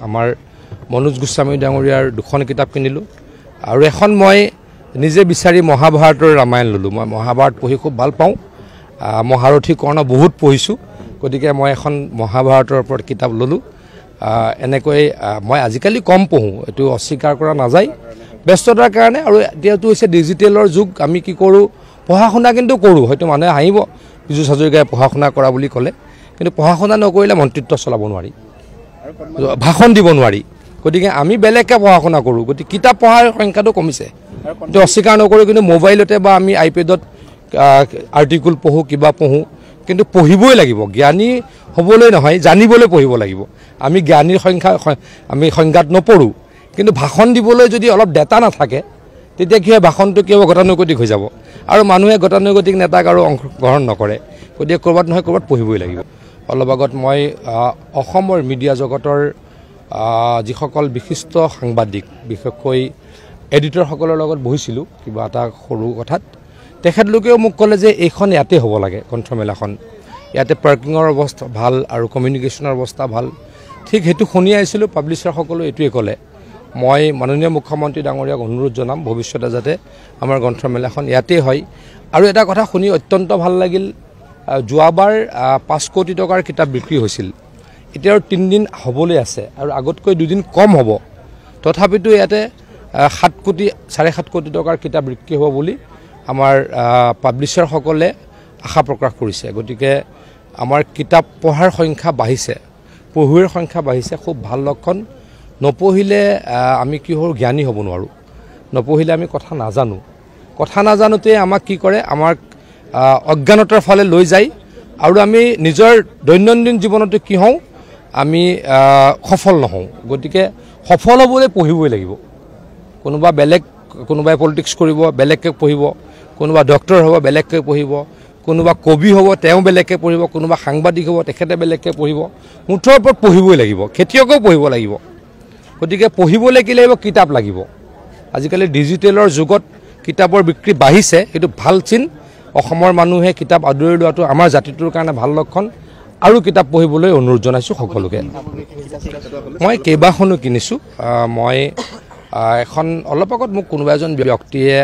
আমাৰ মনোজ গোস্বামী ডাঙৰীয়াৰ দুখন কিতাপ কিনিলোঁ আৰু এখন মই নিজে বিচাৰি মহাভাৰতৰ ৰামায়ণ ল'লোঁ। মই মহাভাৰত পঢ়ি খুব ভাল পাওঁ। মহাৰথী কৰ্ণ বহুত পঢ়িছোঁ, গতিকে মই এখন মহাভাৰতৰ ওপৰত কিতাপ ল'লোঁ। এনেকৈ মই আজিকালি কম পঢ়োঁ, এইটো অস্বীকাৰ কৰা নাযায় ব্যস্ততাৰ কাৰণে। আৰু এতিয়াতো হৈছে ডিজিটেলৰ যুগ, আমি কি কৰোঁ পঢ়া শুনা কিন্তু কৰোঁ। হয়তো মানুহে হাঁহিব বিজু হাজৰিকাই পঢ়া শুনা কৰা বুলি ক'লে, কিন্তু পঢ়া শুনা নকৰিলে মন্ত্ৰিত্ব চলাব নোৱাৰি, ভাষণ দিব নোৱাৰি। গতিকে আমি বেলেগকৈ পঢ়া শুনা কৰোঁ, গতিকে কিতাপ পঢ়াৰ সংখ্যাটো কমিছে, কিন্তু অস্বীকাৰ নকৰোঁ। কিন্তু মোবাইলতে বা আমি আইপেডত আৰ্টিকুল পঢ়োঁ, কিবা পঢ়োঁ, কিন্তু পঢ়িবই লাগিব। জ্ঞানী হ'বলৈ নহয়, জানিবলৈ পঢ়িব লাগিব। আমি জ্ঞানীৰ আমি সংজ্ঞাত নপঢ়োঁ, কিন্তু ভাষণ দিবলৈ যদি অলপ ডেটা নাথাকে তেতিয়া কি হয়, ভাষণটো কি হ'ব, গতানুগতিক হৈ যাব আৰু মানুহে গতানুগতিক নেতাক আৰু অংশগ্ৰহণ নকৰে। গতিকে ক'ৰবাত নহয় ক'ৰবাত পঢ়িবই লাগিব। অলপ আগত মই অসমৰ মিডিয়া জগতৰ যিসকল বিশিষ্ট সাংবাদিক, বিশেষকৈ এডিটৰসকলৰ লগত বহিছিলোঁ কিবা এটা সৰু কথাত। তেখেতলোকেও মোক ক'লে যে এইখন ইয়াতে হ'ব লাগে, গ্ৰন্থমেলাখন ইয়াতে পাৰ্কিঙৰ অৱস্থা ভাল আৰু কমিউনিকেশ্যনৰ অৱস্থা ভাল। ঠিক সেইটো শুনি আহিছিলোঁ, পাব্লিচাৰসকলেও এইটোৱে ক'লে। মই মাননীয় মুখ্যমন্ত্ৰী ডাঙৰীয়াক অনুৰোধ জনাম ভৱিষ্যতে যাতে আমাৰ গ্ৰন্থমেলাখন ইয়াতেই হয়। আৰু এটা কথা শুনি অত্যন্ত ভাল লাগিল, যোৱাবাৰ 5 কোটি টকাৰ কিতাপ বিক্ৰী হৈছিল, এতিয়া আৰু 3 দিন হ'বলৈ আছে আৰু আগতকৈ 2 দিন কম হ'ব। তথাপিতো ইয়াতে 7 কোটি 7.5 কোটি টকাৰ কিতাপ বিক্ৰী হ'ব বুলি আমাৰ পাব্লিচাৰসকলে আশা প্ৰকাশ কৰিছে। গতিকে আমাৰ কিতাপ পঢ়াৰ সংখ্যা বাঢ়িছে, পঢ়ুৱৈৰ সংখ্যা বাঢ়িছে, খুব ভাল লক্ষণ। নপঢ়িলে আমি কি হ'ল, জ্ঞানী হ'ব নোৱাৰোঁ। নপঢ়িলে আমি কথা নাজানো, কথা নাজানোতে আমাক কি কৰে, আমাক অজ্ঞানতাৰ ফালে লৈ যায় আৰু আমি নিজৰ দৈনন্দিন জীৱনতো কি হওঁ, আমি সফল নহওঁ। গতিকে সফল হ'বলৈ পঢ়িবই লাগিব। কোনোবাই পলিটিক্স কৰিব, বেলেগকৈ পঢ়িব, কোনোবা ডক্টৰ হ'ব, বেলেগকৈ পঢ়িব, কোনোবা কবি হ'ব, তেওঁ বেলেগকৈ পঢ়িব, কোনোবা সাংবাদিক হ'ব, তেখেতে বেলেগকৈ পঢ়িব। মুঠৰ ওপৰত পঢ়িবই লাগিব, খেতিয়কেও পঢ়িব লাগিব। গতিকে পঢ়িবলৈ কি লাগিব, কিতাপ লাগিব। আজিকালি ডিজিটেলৰ যুগত কিতাপৰ বিক্ৰী বাঢ়িছে, সেইটো ভাল চিন। অসমৰ মানুহে কিতাপ আদৰি লোৱাটো আমাৰ জাতিটোৰ কাৰণে ভাল লক্ষণ। আৰু কিতাপ পঢ়িবলৈ অনুৰোধ জনাইছোঁ সকলোকে। মই কেইবাখনো কিনিছোঁ। মই এখন অলপ আগত মোক কোনোবা এজন ব্যক্তিয়ে